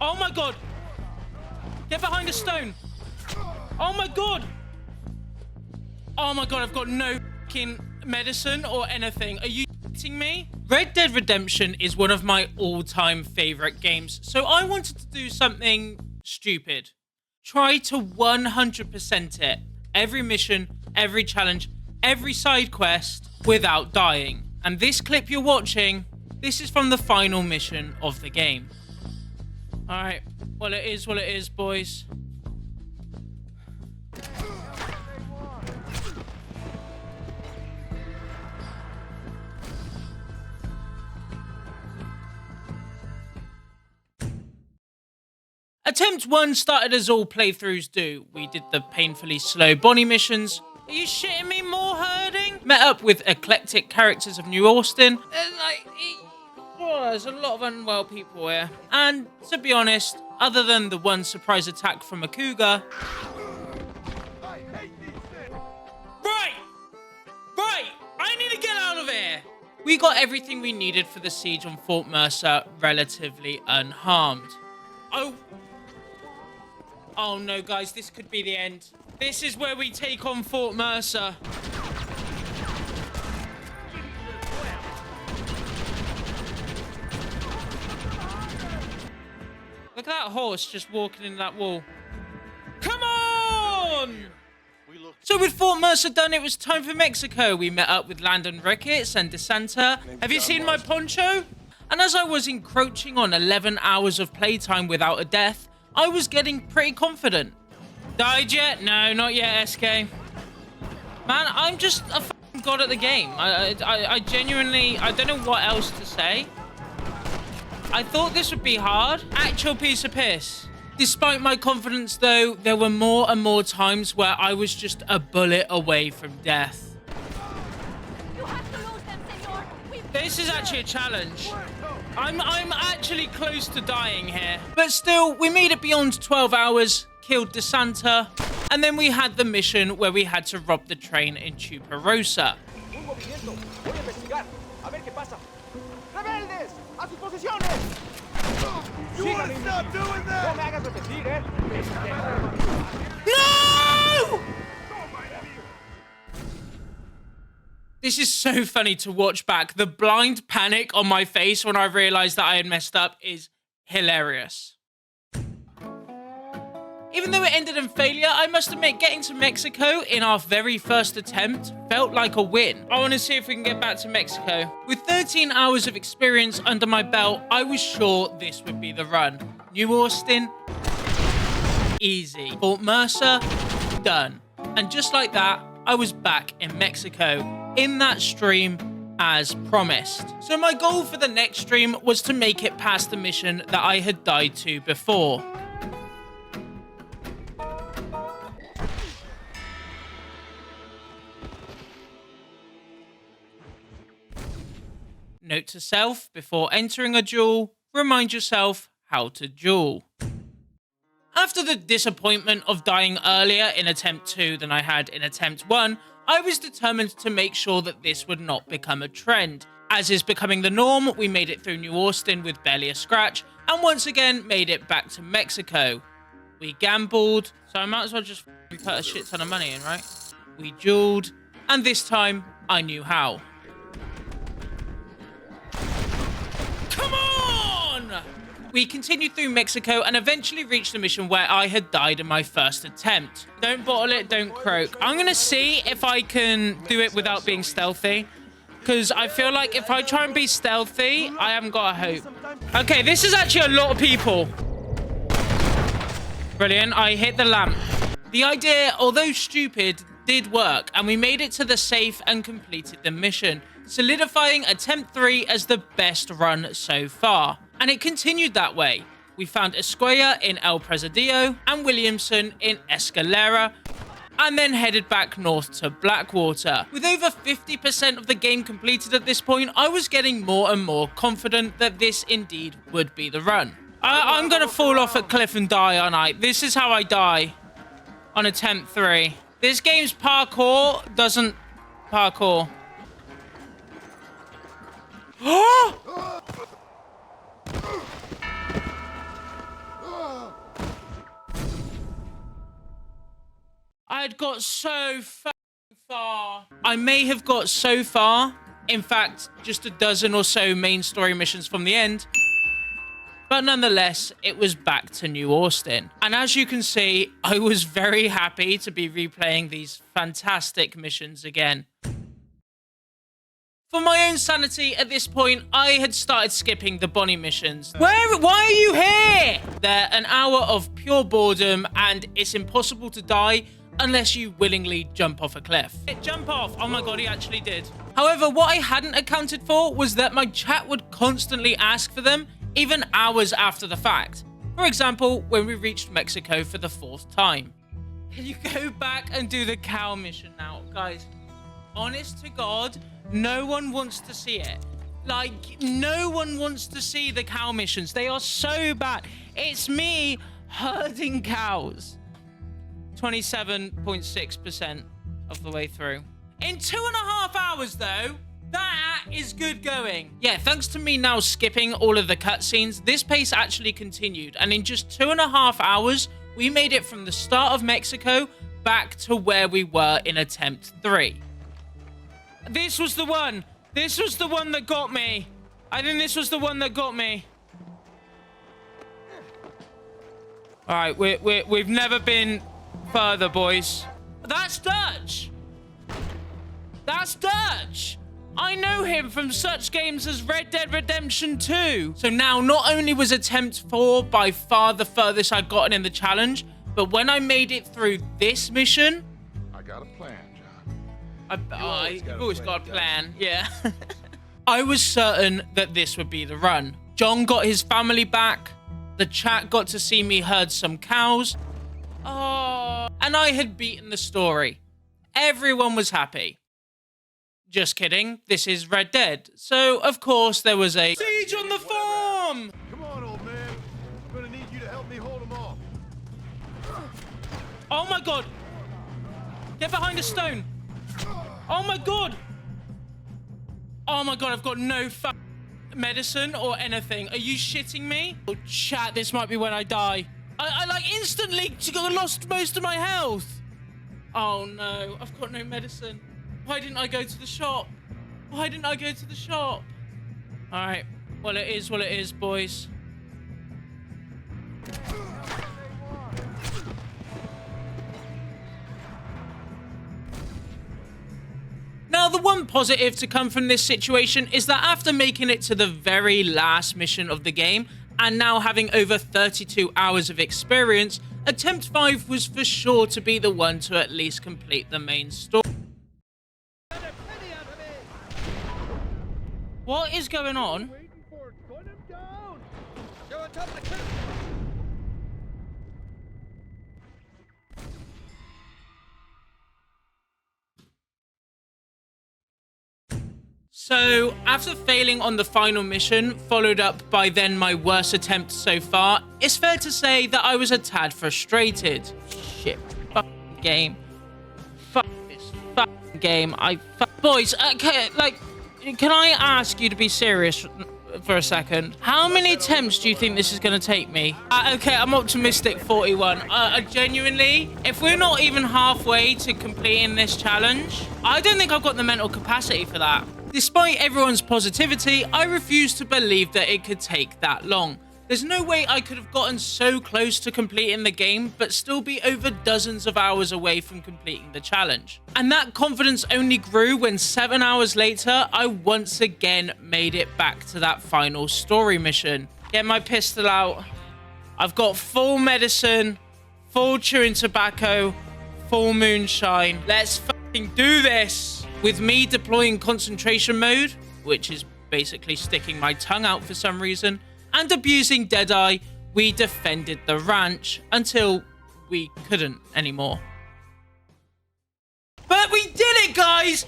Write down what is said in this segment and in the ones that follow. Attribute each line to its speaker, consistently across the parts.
Speaker 1: Oh my god. Get behind a stone. Oh my god. Oh my god, I've got no fucking medicine or anything. Are you kidding me? Red Dead Redemption is one of my all-time favorite games, so I wanted to do something stupid. Try to 100% it. Every mission, every challenge, every side quest without dying. And this clip you're watching, this is from the final mission of the game. Alright, well it is what it is, boys. Attempt 1 started as all playthroughs do. We did the painfully slow Bonnie missions. Are you shitting me? More herding? Met up with eclectic characters of New Austin. There's a lot of unwell people here. And to be honest, other than the one surprise attack from a cougar... Right! I need to get out of here! We got everything we needed for the siege on Fort Mercer relatively unharmed. Oh no, guys, this could be the end. This is where we take on Fort Mercer. Look at that horse just walking in that wall. Come on! So with Fort Mercer done, it was time for Mexico. We met up with Landon Ricketts and DeSanta. Have you seen my poncho? And as I was encroaching on 11 hours of playtime without a death, I was getting pretty confident. Died yet? No, not yet, SK. Man, I'm just a f***ing god at the game. I genuinely, I don't know what else to say. I thought this would be hard. Actual piece of piss. Despite my confidence, though, there were more and more times where I was just a bullet away from death. This is actually a challenge. I'm actually close to dying here. But still, we made it beyond 12 hours, killed DeSanta, and then we had the mission where we had to rob the train in Chuparosa.
Speaker 2: You want to stop doing that?
Speaker 1: No! This is so funny to watch back. The blind panic on my face when I realized that I had messed up is hilarious. Even though it ended in failure, I must admit getting to Mexico in our very first attempt felt like a win. I want to see if we can get back to Mexico. With 13 hours of experience under my belt, I was sure this would be the run. New Austin, easy. Fort Mercer, done. And just like that, I was back in Mexico, in that stream as promised. So my goal for the next stream was to make it past the mission that I had died to before. Note to self, before entering a duel, remind yourself how to duel. After the disappointment of dying earlier in attempt 2 than I had in attempt 1, I was determined to make sure that this would not become a trend. As is becoming the norm, we made it through New Austin with barely a scratch, and once again made it back to Mexico. We gambled, so I might as well just put a shit ton of money in, right? We dueled, and this time, I knew how. Come on! We continued through Mexico and eventually reached the mission where I had died in my first attempt. Don't bottle it, don't croak. I'm gonna see if I can do it without being stealthy, because I feel like if I try and be stealthy, I haven't got a hope. Okay, this is actually a lot of people. Brilliant, I hit the lamp. The idea, although stupid, did work, and we made it to the safe and completed the mission, solidifying attempt 3 as the best run so far. And it continued that way. We found Escuella in El Presidio and Williamson in Escalera, and then headed back north to Blackwater. With over 50% of the game completed at this point, I was getting more and more confident that this indeed would be the run. I'm gonna fall off a cliff and die, aren't I? This is how I die on attempt 3. This game's parkour doesn't parkour. had got so far. I may have got so far, in fact, just a dozen or so main story missions from the end. But nonetheless, it was back to New Austin. And as you can see, I was very happy to be replaying these fantastic missions again. For my own sanity, at this point, I had started skipping the Bonnie missions. Why are you here? They're an hour of pure boredom, and it's impossible to die unless you willingly jump off a cliff. Jump off. Oh my god, he actually did. However, what I hadn't accounted for was that my chat would constantly ask for them, even hours after the fact. For example, when we reached Mexico for the 4th time. Can you go back and do the cow mission now? Guys, honest to God, no one wants to see it. Like, no one wants to see the cow missions. They are so bad. It's me herding cows. 27.6% of the way through. In 2.5 hours, though, that is good going. Yeah, thanks to me now skipping all of the cutscenes, this pace actually continued. And in just 2.5 hours, we made it from the start of Mexico back to where we were in attempt 3. This was the one. This was the one that got me. I think this was the one that got me. All right, we've never been further, boys. That's Dutch. That's Dutch. I know him from such games as Red Dead Redemption 2. So now, not only was attempt 4 by far the furthest I'd gotten in the challenge, but when I made it through this mission...
Speaker 2: I got a plan,
Speaker 1: You've always got a plan, yeah. I was certain that this would be the run. John got his family back. The chat got to see me herd some cows. Oh, and I had beaten the story. Everyone was happy. Just kidding. This is Red Dead. So, of course, there was a siege on the farm!
Speaker 2: Come on, old man. I'm gonna need you to help me hold them off.
Speaker 1: Oh my god! Get behind a stone! Oh my god! Oh my god, I've got no medicine or anything. Are you shitting me? Oh, chat, this might be when I die. I like instantly lost most of my health. Oh no, I've got no medicine. Why didn't I go to the shop? Why didn't I go to the shop? All right, well, it is what it is, boys. Now, the one positive to come from this situation is that after making it to the very last mission of the game, and now having over 32 hours of experience, Attempt 5 was for sure to be the one to at least complete the main story. What is going on? So, after failing on the final mission, followed up by then my worst attempt so far, it's fair to say that I was a tad frustrated. Shit, fucking game. Fuck this fucking game. Boys, can I ask you to be serious for a second? How many attempts do you think this is going to take me? Okay, I'm optimistic, 41. Genuinely, if we're not even halfway to completing this challenge, I don't think I've got the mental capacity for that. Despite everyone's positivity, I refuse to believe that it could take that long. There's no way I could have gotten so close to completing the game, but still be over dozens of hours away from completing the challenge. And that confidence only grew when 7 hours later, I once again made it back to that final story mission. Get my pistol out. I've got full medicine, full chewing tobacco, full moonshine. Let's fucking do this. With me deploying concentration mode, which is basically sticking my tongue out for some reason, and abusing Deadeye, we defended the ranch until we couldn't anymore. But we did it, guys!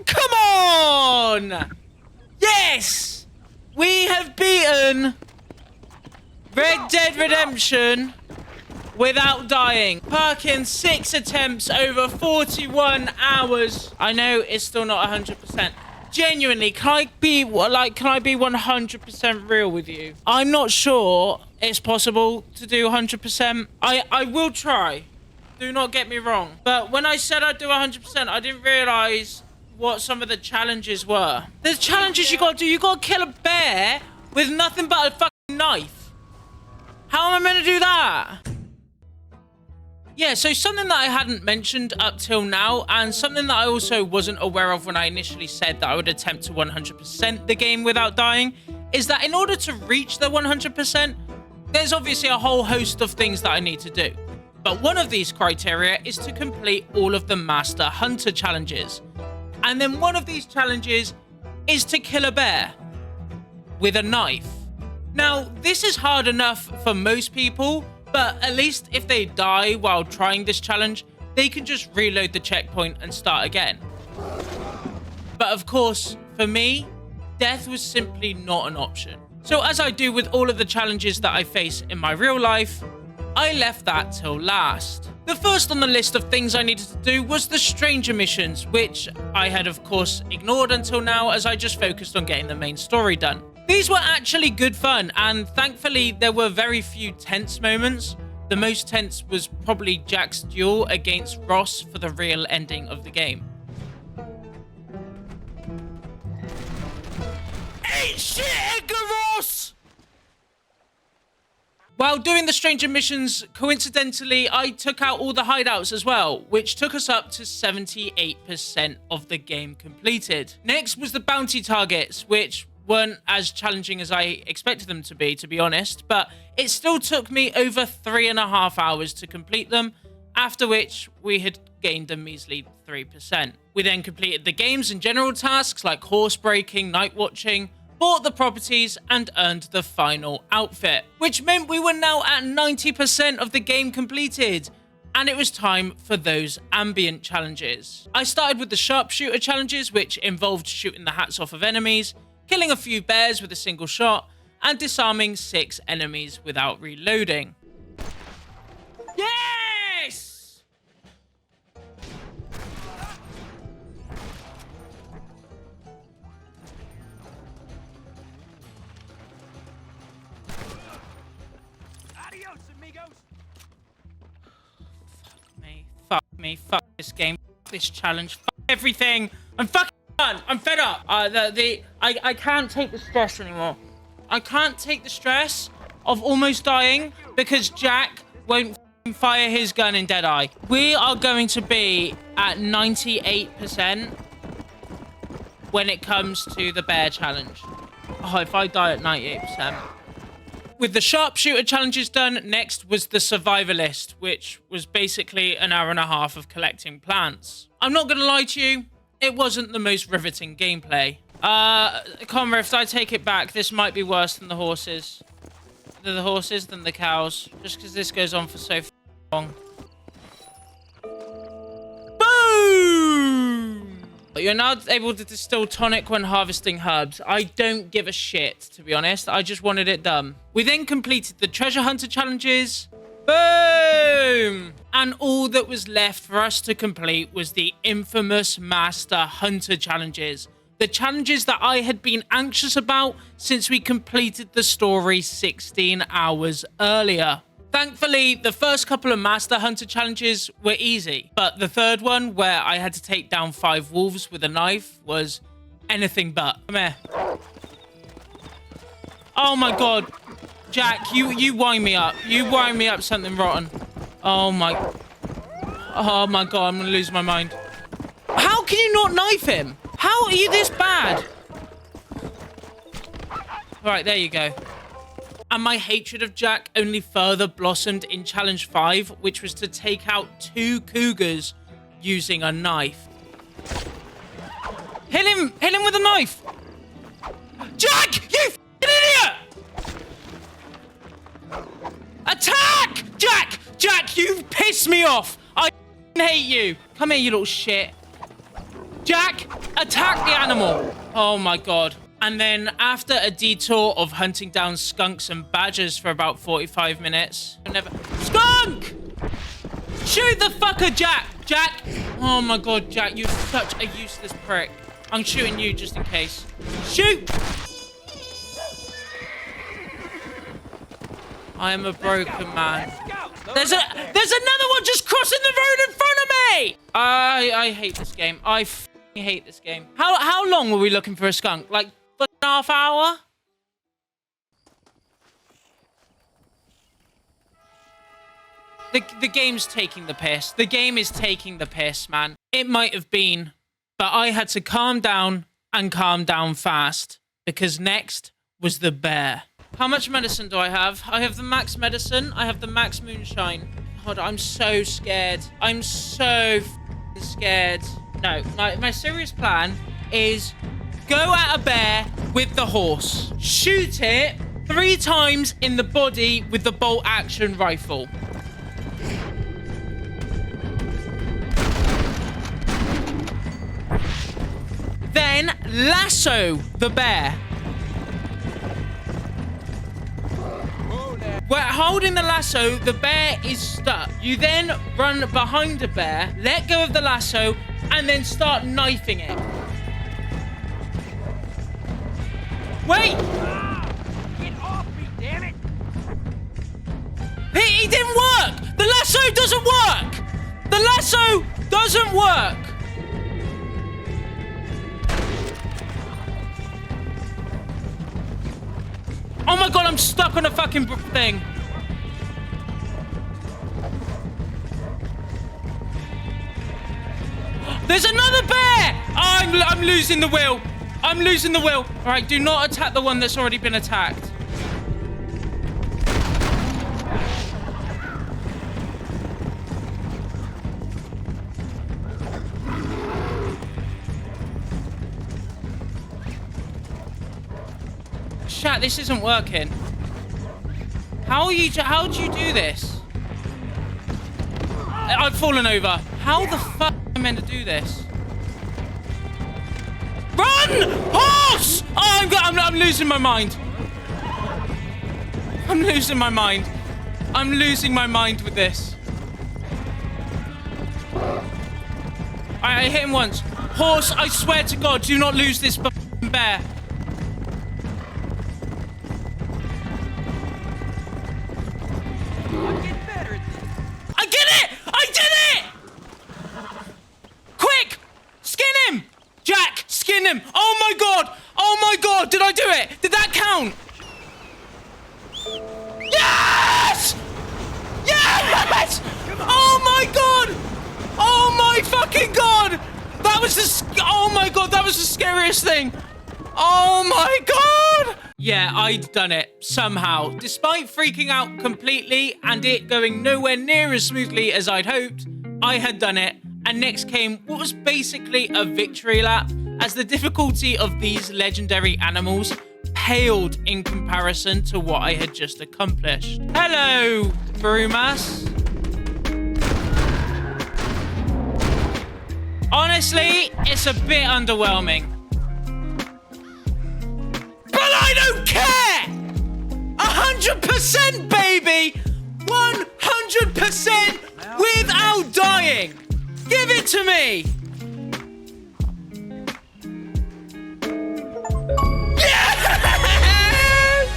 Speaker 1: Come on! Yes! We have beaten Red Dead Redemption without dying. Perkins, 6 attempts over 41 hours. I know it's still not 100%. Genuinely, can I be 100% real with you? I'm not sure it's possible to do 100%. I will try. Do not get me wrong. But when I said I'd do 100%, I didn't realize what some of the challenges were. There's challenges you gotta do. You gotta kill a bear with nothing but a fucking knife. How am I meant to do that? Yeah, so something that I hadn't mentioned up till now, and something that I also wasn't aware of when I initially said that I would attempt to 100% the game without dying, is that in order to reach the 100%, there's obviously a whole host of things that I need to do. But one of these criteria is to complete all of the Master Hunter challenges. And then one of these challenges is to kill a bear with a knife. Now, this is hard enough for most people, but at least if they die while trying this challenge, they can just reload the checkpoint and start again. But of course, for me, death was simply not an option. So as I do with all of the challenges that I face in my real life, I left that till last. The first on the list of things I needed to do was the stranger missions, which I had of course ignored until now as I just focused on getting the main story done. These were actually good fun, and thankfully there were very few tense moments. The most tense was probably Jack's duel against Ross for the real ending of the game. Ain't shit, Edgar Ross! While doing the stranger missions, coincidentally, I took out all the hideouts as well, which took us up to 78% of the game completed. Next was the bounty targets, which weren't as challenging as I expected them to be honest, but it still took me over 3.5 hours to complete them, after which we had gained a measly 3%. We then completed the games and general tasks like horse breaking, night watching, bought the properties, and earned the final outfit, which meant we were now at 90% of the game completed, and it was time for those ambient challenges. I started with the sharpshooter challenges, which involved shooting the hats off of enemies, killing a few bears with a single shot, and disarming 6 enemies without reloading. Yes!
Speaker 2: Adios, amigos.
Speaker 1: Fuck me, fuck this game, fuck this challenge, fuck everything. I'm fucking done. I'm fed up. I can't take the stress anymore. I can't take the stress of almost dying because Jack won't fire his gun in Deadeye. We are going to be at 98% when it comes to the bear challenge. Oh, if I die at 98%. With the sharpshooter challenges done, next was the survivalist, which was basically an hour and a half of collecting plants. I'm not going to lie to you, it wasn't the most riveting gameplay. Conrift, I take it back. This might be worse than the horses. The horses than the cows. Just because this goes on for so long. Boom! You're now able to distill tonic when harvesting herbs. I don't give a shit, to be honest. I just wanted it done. We then completed the treasure hunter challenges. Boom! And all that was left for us to complete was the infamous Master Hunter challenges. The challenges that I had been anxious about since we completed the story 16 hours earlier. Thankfully, the first couple of Master Hunter challenges were easy, but the third one, where I had to take down 5 wolves with a knife, was anything but. Come here. Oh my god. Jack, you wind me up. You wind me up something rotten. Oh my god, I'm gonna lose my mind. How can you not knife him? How are you this bad? Alright, there you go. And my hatred of Jack only further blossomed in Challenge 5, which was to take out 2 cougars using a knife. Hit him with a knife! Jack, you f***ing idiot! Attack! Jack, you piss me off! I hate you! Come here, you little shit. Jack, attack the animal! Oh my god. And then after a detour of hunting down skunks and badgers for about 45 minutes... Skunk! Shoot the fucker, Jack! Oh my god, Jack, you're such a useless prick. I'm shooting you just in case. Shoot! I am a broken man. There's another one just crossing the road in front of me! I hate this game. I f***ing hate this game. How long were we looking for a skunk? Like, a half hour? The game's taking the piss. The game is taking the piss, man. It might have been, but I had to calm down and calm down fast because next was the bear. How much medicine do I have? I have the max medicine. I have the max moonshine. God, I'm so scared. I'm so f***ing scared. No, my serious plan is go at a bear with the horse. Shoot it 3 times in the body with the bolt action rifle. Then lasso the bear. We're holding the lasso, the bear is stuck. You then run behind the bear, let go of the lasso, and then start knifing it. Wait!
Speaker 3: Get off me, damn it!
Speaker 1: It didn't work! The lasso doesn't work! The lasso doesn't work! Oh my god, I'm stuck on a fucking thing. There's another bear! I'm losing the will. I'm losing the will. All right, do not attack the one that's already been attacked. Chat, this isn't working. How'd you do this? I've fallen over. How the fuck am I meant to do this? Run! Horse! Oh, I'm losing my mind. I'm losing my mind. I'm losing my mind with this. I hit him once. Horse, I swear to God, do not lose this bear. Oh my god! Oh my god! Did I do it? Did that count? Yes! Yes! Oh my god! Oh my fucking god! That was oh my god, that was the scariest thing. Oh my god! Yeah, I'd done it somehow. Despite freaking out completely and it going nowhere near as smoothly as I'd hoped, I had done it. And next came what was basically a victory lap, as the difficulty of these legendary animals paled in comparison to what I had just accomplished. Hello, Brumas. Honestly, it's a bit underwhelming. But I don't care! 100%, baby! 100% without dying! Give it to me! Yes!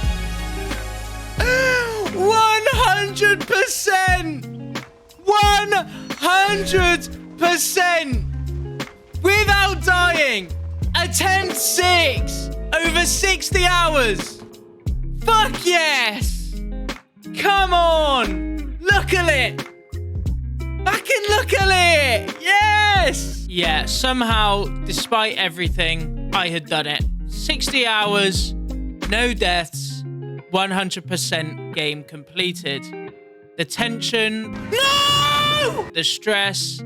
Speaker 1: 100%! 100%! Without dying! Attempt 6! Over 60 hours! Fuck yes! Come on! Look at it! I can look at it! Yes! Yeah, somehow, despite everything, I had done it. 60 hours, no deaths, 100% game completed. The tension... No! The stress...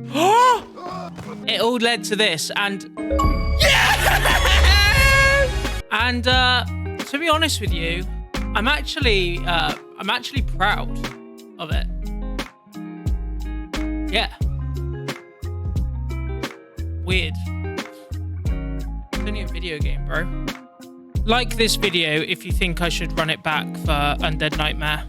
Speaker 1: It all led to this, and... Yeah! And, to be honest with you, I'm actually proud of it. Yeah. Weird. It's only a video game, bro. Like this video if you think I should run it back for Undead Nightmare.